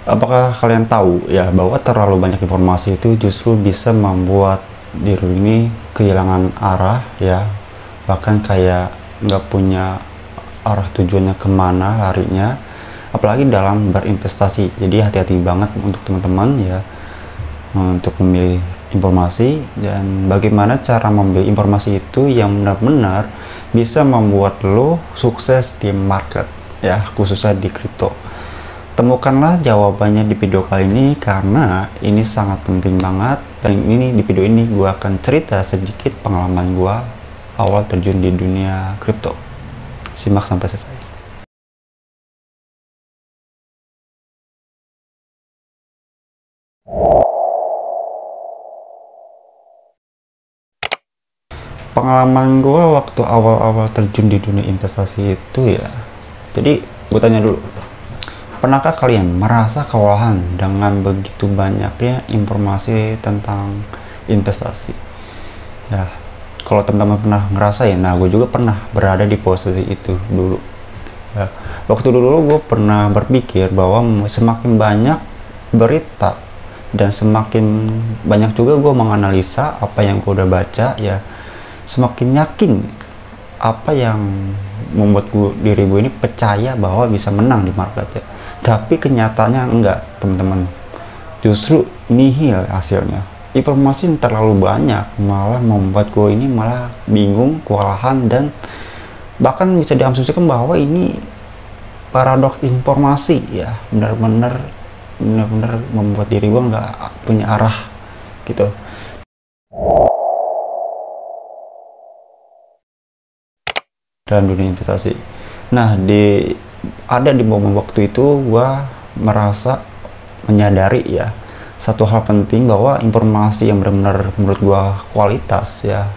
Apakah kalian tahu ya bahwa terlalu banyak informasi itu justru bisa membuat diri ini kehilangan arah ya, bahkan kayak nggak punya arah tujuannya kemana larinya, apalagi dalam berinvestasi. Jadi hati-hati banget untuk teman-teman ya untuk memilih informasi, dan bagaimana cara memilih informasi itu yang benar-benar bisa membuat lo sukses di market ya, khususnya di kripto. Temukanlah jawabannya di video kali ini karena ini sangat penting banget. Dan ini di video ini gue akan cerita sedikit pengalaman gue awal terjun di dunia kripto. Simak sampai selesai. Pengalaman gue waktu awal-awal terjun di dunia investasi itu ya, jadi gue tanya dulu, pernahkah kalian merasa kewalahan dengan begitu banyaknya informasi tentang investasi? Ya, kalau teman-teman pernah ngerasain, nah gue juga pernah berada di posisi itu dulu. Ya, waktu dulu gue pernah berpikir bahwa semakin banyak berita dan semakin banyak juga gue menganalisa apa yang gue udah baca ya, semakin yakin apa yang membuat diri gue ini percaya bahwa bisa menang di market ya. Tapi kenyataannya enggak, teman-teman. Justru nihil hasilnya. Informasi yang terlalu banyak malah membuat gue ini malah bingung, kewalahan, dan bahkan bisa diasumsikan bahwa ini paradoks informasi ya. Benar-benar membuat diri gue nggak punya arah gitu. Dalam dunia investasi. Nah, ada di momen waktu itu gua merasa menyadari ya satu hal penting, bahwa informasi yang benar-benar menurut gua kualitas ya,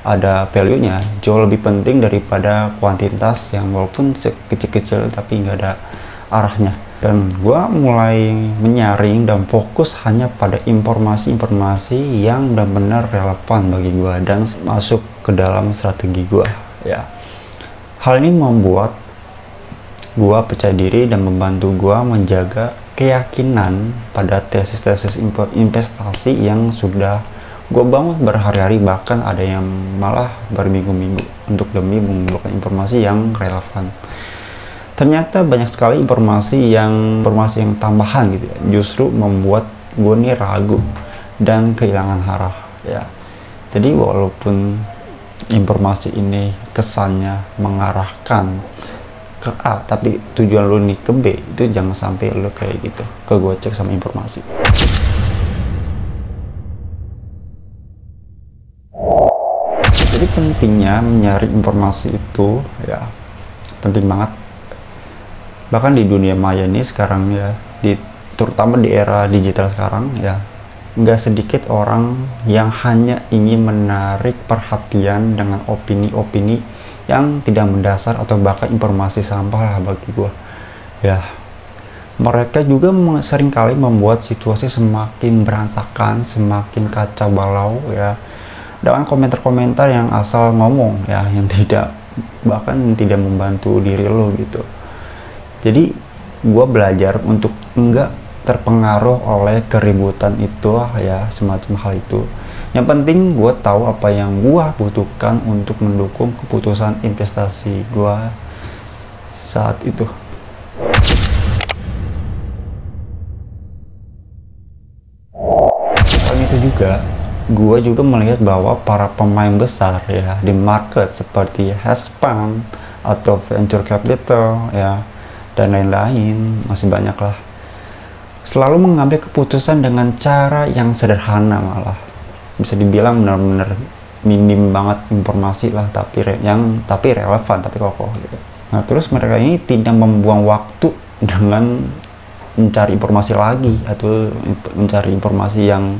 ada value-nya, jauh lebih penting daripada kuantitas yang walaupun kecil-kecil tapi nggak ada arahnya. Dan gua mulai menyaring dan fokus hanya pada informasi-informasi yang benar-benar relevan bagi gua dan masuk ke dalam strategi gua ya. Hal ini membuat gua percaya diri dan membantu gua menjaga keyakinan pada tesis-tesis investasi yang sudah gua bangun berhari-hari, bahkan ada yang malah berminggu-minggu untuk demi mengumpulkan informasi yang relevan. Ternyata banyak sekali informasi yang tambahan gitu ya, justru membuat gua nih ragu dan kehilangan arah ya. Jadi walaupun informasi ini kesannya mengarahkan ke A, tapi tujuan lu nih ke B, itu jangan sampai lu kayak gitu kegocek sama informasi. Jadi pentingnya mencari informasi itu ya penting banget. Bahkan di dunia maya ini sekarang ya, terutama di era digital sekarang ya, nggak sedikit orang yang hanya ingin menarik perhatian dengan opini-opini yang tidak mendasar atau bahkan informasi sampah lah bagi gua ya. Mereka juga seringkali membuat situasi semakin berantakan, semakin kacau balau ya, dengan komentar-komentar yang asal ngomong ya, yang bahkan tidak membantu diri lo gitu. Jadi gua belajar untuk enggak terpengaruh oleh keributan itu ya, semacam hal itu. Yang penting gue tahu apa yang gue butuhkan untuk mendukung keputusan investasi gue saat itu. Selain itu juga, gue juga melihat bahwa para pemain besar ya di market seperti hedge fund atau venture capital ya, dan lain-lain, masih banyak lah, selalu mengambil keputusan dengan cara yang sederhana, malah bisa dibilang benar-benar minim banget informasi lah, tapi relevan, tapi kokoh gitu. Nah, terus mereka ini tidak membuang waktu dengan mencari informasi lagi atau mencari informasi yang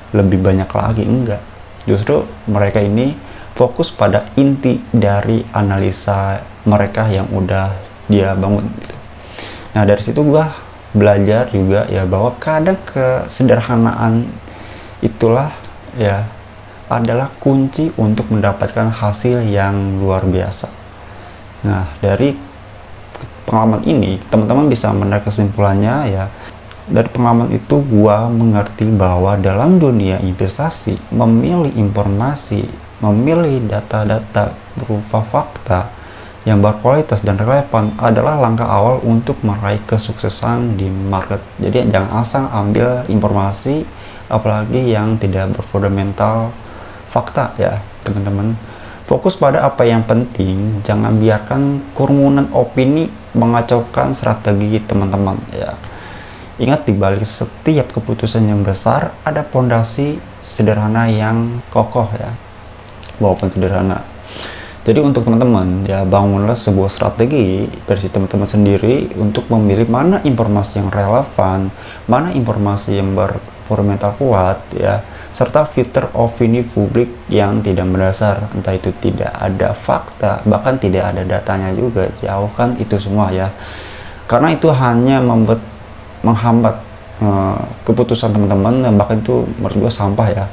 lebih banyak lagi, enggak. Justru mereka ini fokus pada inti dari analisa mereka yang udah dia bangun gitu. Nah, dari situ gua belajar juga ya bahwa kadang kesederhanaan itulah ya adalah kunci untuk mendapatkan hasil yang luar biasa. Nah, dari pengalaman ini teman-teman bisa menarik kesimpulannya ya, Dari pengalaman itu gua mengerti bahwa dalam dunia investasi, memilih informasi, memilih data-data berupa fakta yang berkualitas dan relevan adalah langkah awal untuk meraih kesuksesan di market. Jadi jangan asal ambil informasi, apalagi yang tidak berfundamental fakta ya teman-teman. Fokus pada apa yang penting, jangan biarkan kerumunan opini mengacaukan strategi teman-teman ya. Ingat, di balik setiap keputusan yang besar ada pondasi sederhana yang kokoh ya, walaupun sederhana. Jadi untuk teman-teman ya, bangunlah sebuah strategi versi teman-teman sendiri untuk memilih mana informasi yang relevan, mana informasi yang berfundamental kuat ya, serta filter opini publik yang tidak mendasar, entah itu tidak ada fakta, bahkan tidak ada datanya juga. Jauhkan itu semua ya, karena itu hanya menghambat keputusan teman-teman, dan bahkan itu menurut gue sampah ya.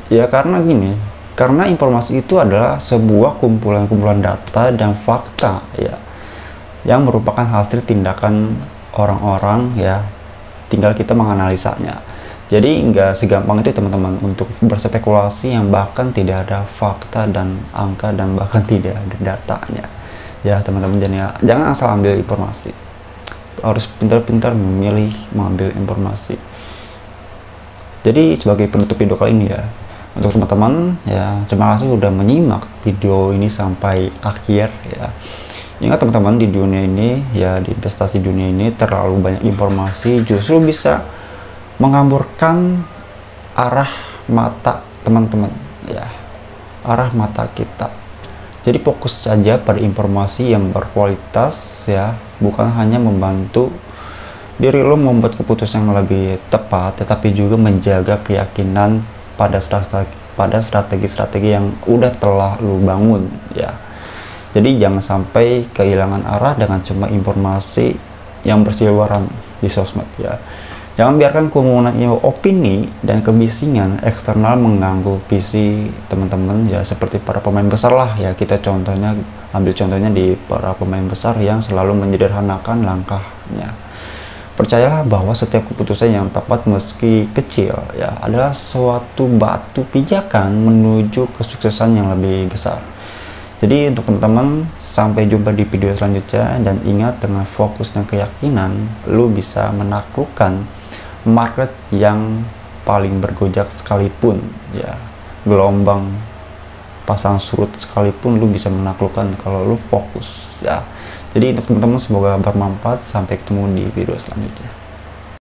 Ya karena gini, karena informasi itu adalah sebuah kumpulan-kumpulan data dan fakta ya, yang merupakan hasil tindakan orang-orang ya, tinggal kita menganalisanya. Jadi nggak segampang itu teman-teman untuk berspekulasi yang bahkan tidak ada fakta dan angka dan bahkan tidak ada datanya ya teman-teman. Jangan asal ambil informasi, harus pintar-pintar memilih mengambil informasi. Jadi sebagai penutup video kali ini ya, untuk teman-teman ya, terima kasih udah menyimak video ini sampai akhir ya. Ingat teman-teman, di dunia ini ya, di investasi dunia ini terlalu banyak informasi justru bisa menghamburkan arah mata teman-teman ya, arah mata kita. Jadi fokus saja pada informasi yang berkualitas ya, bukan hanya membantu diri lo membuat keputusan yang lebih tepat, tetapi juga menjaga keyakinan pada strategi-strategi yang udah telah lo bangun ya. Jadi jangan sampai kehilangan arah dengan cuma informasi yang berseliweran di sosmed ya. Jangan biarkan kerumunan opini dan kebisingan eksternal mengganggu visi teman-teman ya, seperti para pemain besar lah ya. Kita ambil contohnya di para pemain besar yang selalu menyederhanakan langkahnya. Percayalah bahwa setiap keputusan yang tepat meski kecil ya adalah suatu batu pijakan menuju kesuksesan yang lebih besar. Jadi untuk teman-teman, sampai jumpa di video selanjutnya, dan ingat, dengan fokus dan keyakinan lu bisa menaklukkan market yang paling bergojak sekalipun ya, gelombang pasang surut sekalipun lu bisa menaklukkan kalau lu fokus ya. Jadi untuk teman-teman, semoga bermanfaat. Sampai ketemu di video selanjutnya.